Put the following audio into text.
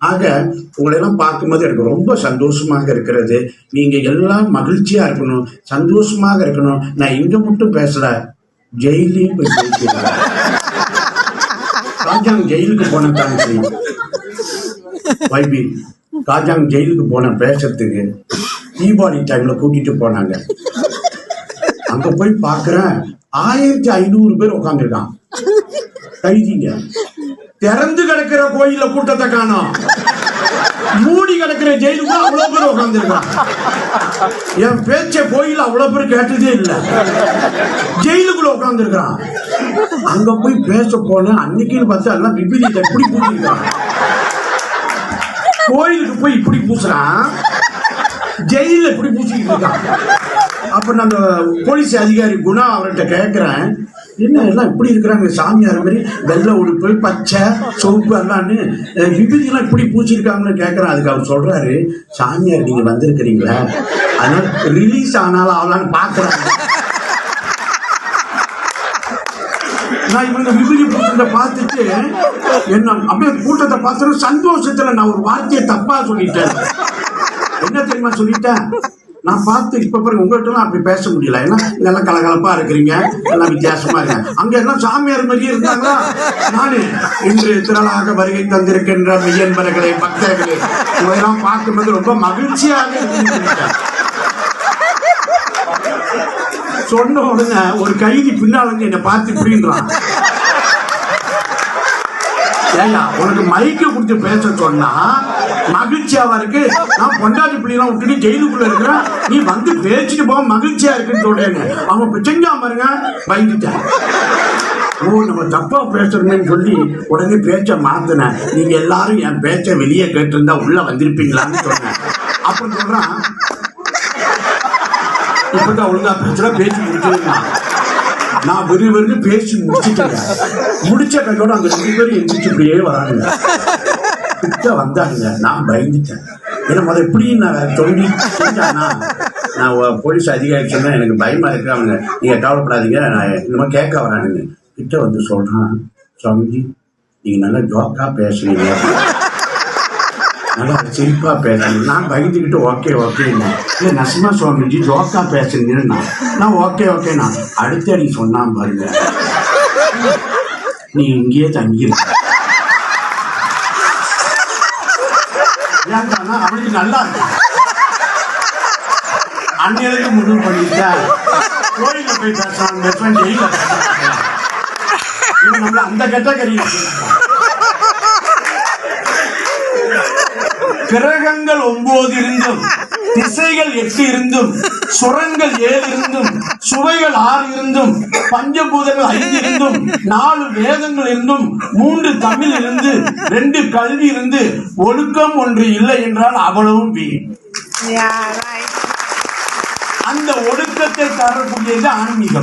ஆக உங்களை எல்லாம் பார்க்கும்போது எனக்கு ரொம்ப சந்தோஷமாக இருக்கிறது. நீங்க எல்லாம் மகிழ்ச்சியா இருக்கணும், சந்தோஷமாக இருக்கணும். நான் இங்க மட்டும் பேசல, ஜெயிலையும் போய் பேசுகிறேன். காஜாங் ஜெயிலுக்கு போன தாங்க வைபி, காஜாங் ஜெயிலுக்கு போன பேசுறதுக்கு தீபாவளி டைம்ல கூட்டிட்டு போனாங்க. அங்க போய் பாக்குறேன் 1500 பேர் உட்காந்துருக்கான் கைதிங்க. திறந்து கிடக்கிற கோயில கூட்டத்தை காணோம், மூடி கிடக்கிற ஜெயிலுக்குள்ள அவ்வளவு பேர் உட்காந்துருக்கான். என் பேச்ச கோயில அவ்வளவு பேர் கேட்டதே இல்லை, ஜெயிலுக்குள்ள உட்காந்துருக்கான். அங்க போய் பேச போன அன்னைக்குன்னு பார்த்தா எல்லாம் விபரீதத்தை எப்படி பூசிருக்கான். கோயிலுக்கு போய் இப்படி பூசுறான், ஜெயில இப்படி பூசிக்கிட்டு இருக்கான். அப்ப நாங்க போலீஸ் அதிகாரி குணா அவர்கிட்ட கேட்கிறேன், என்ன எல்லாம் இப்படி இருக்கிறாங்க, சாமியார் மாதிரி வெள்ளை உடுப்பு பச்சை சோப்பு எல்லாம்னு விபூதி எல்லாம் இப்படி பூச்சிருக்காங்கன்னு கேட்கிறேன். அதுக்கு அவர் சொல்றாரு, சாமியார் நீங்க வந்திருக்கிறீங்களா, அதனால ரிலீஸ் ஆனாலும் ஆகலான்னு பாக்குறாங்க. நான் இவங்க விபூதி பூசத்தை பார்த்துட்டு என்ன அப்படியே கூட்டத்தை பார்த்து சந்தோஷத்துல நான் ஒரு வார்த்தையை தப்பா சொல்லிட்டேன். என்ன தெரியுமா சொல்லிட்டேன், நான் பார்த்து இப்ப பாருங்க உங்கள்கிட்ட அப்படி பேச முடியல, ஏன்னா இதெல்லாம் கலகலப்பா இருக்கிறீங்க, எல்லாம் வித்தியாசமா இருக்க. அங்க எல்லாம் சாமியார் மாதிரியே இருந்தாங்களா. நானு இன்று திரளாக வருகை தந்திருக்கின்ற மெய்யன்பர்களே பக்தர்களே இதெல்லாம் பார்க்கும்போது ரொம்ப மகிழ்ச்சியாக சொன்ன உடனே ஒரு கைதி பின்னால என்னை பார்த்து இப்படின்றான், ஏயா உனக்கு மைக்கு கொடுத்து பேச சொன்னா மகிழ்ச்சியாவா இருக்கு, நான் பொண்டாட்டி பிள்ளைலாம் விட்டுட்டு ஜெயிலுக்குள்ள இருக்கிறேன், நீ வந்து பேச்சுட்டு போக மகிழ்ச்சியா இருக்குன்னு சொல்றேங்க. அவன் செஞ்சா பாருங்க, பயந்துட்டேன். ஓ நம்ம தப்பா பேசுறோம்னு சொல்லி உடனே பேச்ச மாத்தினேன். நீங்க எல்லாரும் என் பேச்ச வெளியே கேட்டிருந்தா உள்ள வந்திருப்பீங்களான்னு சொன்னேன். அப்புறம் சொல்றான், இப்பதான் ஒழுங்கா பேசுற பேச்சு முடிச்சிருந்தா. நான் வெறும் பேசி முடிச்சுட்டேன். முடிச்ச கையோட அந்த 2 பேரும் எந்திரிச்சு இப்படியே வரானுங்க, கிட்ட வந்தானுங்க. நான் பயந்துட்டேன். ஏன்னா முதல் எப்படி நான் தொண்டி செஞ்சானா, நான் போலீஸ் அதிகாரி சொன்னா எனக்கு பயமா இருக்கு, அவங்க நீங்க கவலைப்படாதீங்க நான் இந்த மாதிரி கேட்க வரானுங்க. கிட்ட வந்து சொல்றான், சுவாமிஜி நீங்க நல்லா ஜோக்கா பேசுறீங்க, நல்லா சிரிப்பா பேசுறீங்க. நான் பயந்துக்கிட்டு ஓகே ஓகேண்ணா, இல்லை நசிமா சுவாமிஜி ஜோக்கா பேசுறீங்கன்னா நான் ஓகே ஓகேண்ணா. அடுத்த நீ சொன்னான் பாருங்க, நீ இங்கேயே தங்கியிருக்க. ஏன்டானா அவனுக்கு நல்லா இருக்கு, அன்னையிலிருந்து முடிவு பண்ணிட்டா கோயில போய் பேசுறான், ஜெயில இவன் நம்மள அந்த கேட்டகரி. கிரகங்கள் 9 இருந்தும், திசைகள் 8 இருந்தும், சுரங்கள் 7 இருந்தும், சுவைகள் 6 இருந்தும், பஞ்சபூதங்கள் 5 இருந்தும், 4 வேதங்கள் இருந்தும், 3 தமிழ் இருந்து, 2 கல்வி இருந்து, ஒழுக்கம் ஒன்று இல்லை என்றால் அவ்வளவும் வீண். அந்த ஒழுக்கத்தை தரக்கூடியது ஆன்மீகம்.